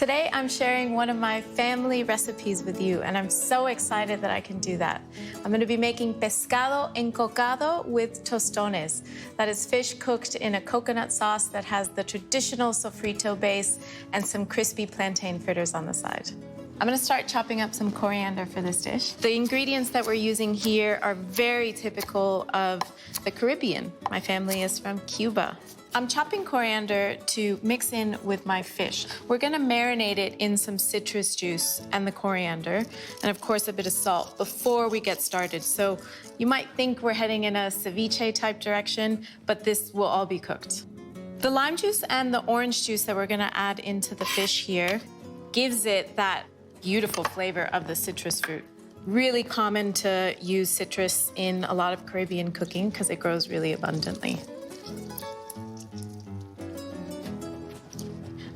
Today, I'm sharing one of my family recipes with you, and I'm so excited that I can do that. I'm gonna be making pescado encocado with tostones. That is fish cooked in a coconut sauce that has the traditional soffrito base and some crispy plantain fritters on the side. I'm gonna start chopping up some coriander for this dish. The ingredients that we're using here are very typical of the Caribbean. My family is from Cuba. I'm chopping coriander to mix in with my fish. We're gonna marinate it in some citrus juice and the coriander, and of course a bit of salt before we get started. So you might think we're heading in a ceviche type direction, but this will all be cooked. The lime juice and the orange juice that we're gonna add into the fish here gives it that beautiful flavor of the citrus fruit. Really common to use citrus in a lot of Caribbean cooking because it grows really abundantly.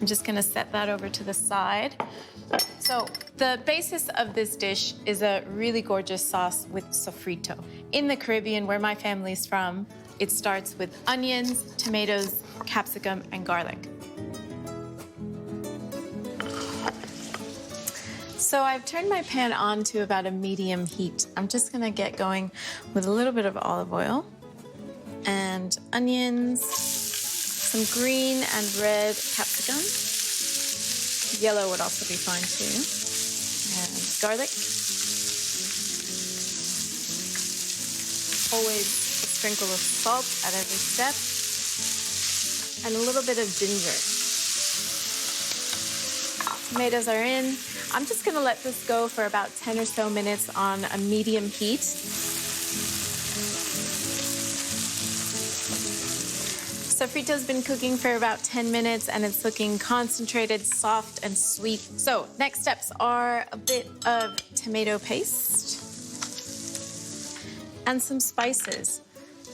I'm just gonna set that over to the side. So the basis of this dish is a really gorgeous sauce with soffrito. In the Caribbean, where my family's from, it starts with onions, tomatoes, capsicum, and garlic. So I've turned my pan on to about a medium heat. I'm just gonna get going with a little bit of olive oil and onions, some green and red capsicum. Yellow would also be fine too. And garlic. Always a sprinkle of salt at every step. And a little bit of ginger. Tomatoes are in. I'm just gonna let this go for about 10 or so minutes on a medium heat. Soffrito's been cooking for about 10 minutes and it's looking concentrated, soft, and sweet. So next steps are a bit of tomato paste and some spices.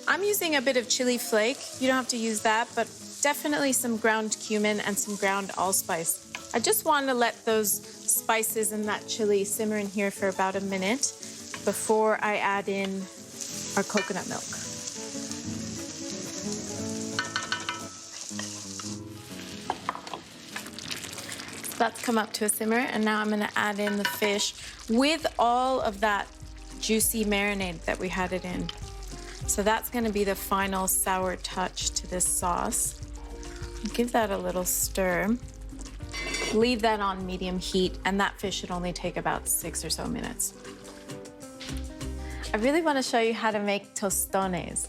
I'm using a bit of chili flake. You don't have to use that, but definitely some ground cumin and some ground allspice. I just want to let those spices and that chili simmer in here for about a minute before I add in our coconut milk. So that's come up to a simmer, and now I'm going to add in the fish with all of that juicy marinade that we had it in. So that's going to be the final sour touch to this sauce. Give that a little stir. Leave that on medium heat, and that fish should only take about 6 or so minutes. I really want to show you how to make tostones.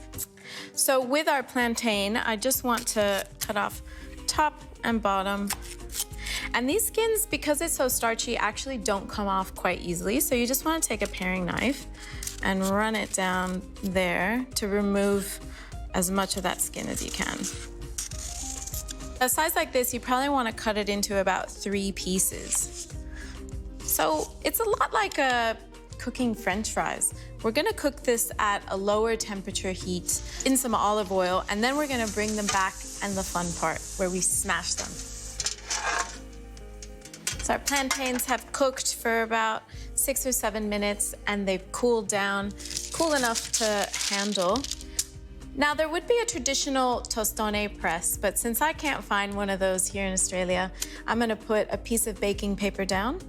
So with our plantain, I just want to cut off top and bottom. And these skins, because it's so starchy, actually don't come off quite easily. So you just want to take a paring knife and run it down there to remove as much of that skin as you can. A size like this, you probably want to cut it into about 3 pieces. So it's a lot like cooking French fries. We're gonna cook this at a lower temperature heat in some olive oil, and then we're gonna bring them back and the fun part, where we smash them. So our plantains have cooked for about 6 or 7 minutes, and they've cooled down, cool enough to handle. Now, there would be a traditional tostone press, but since I can't find one of those here in Australia, I'm gonna put a piece of baking paper down.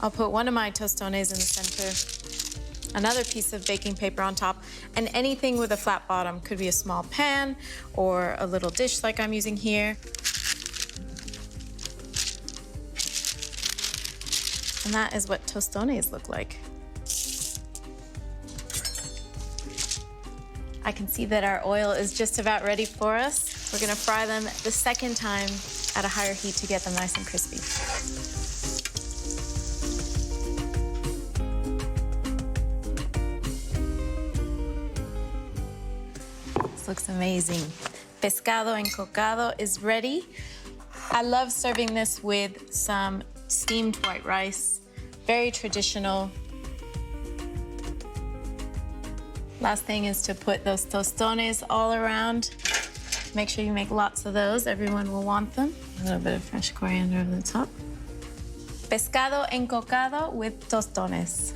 I'll put one of my tostones in the center, another piece of baking paper on top, and anything with a flat bottom. Could be a small pan or a little dish like I'm using here. And that is what tostones look like. I can see that our oil is just about ready for us. We're gonna fry them the second time at a higher heat to get them nice and crispy. This looks amazing. Pescado encocado is ready. I love serving this with some steamed white rice. Very traditional. Last thing is to put those tostones all around. Make sure you make lots of those. Everyone will want them. A little bit of fresh coriander over the top. Pescado encocado with tostones.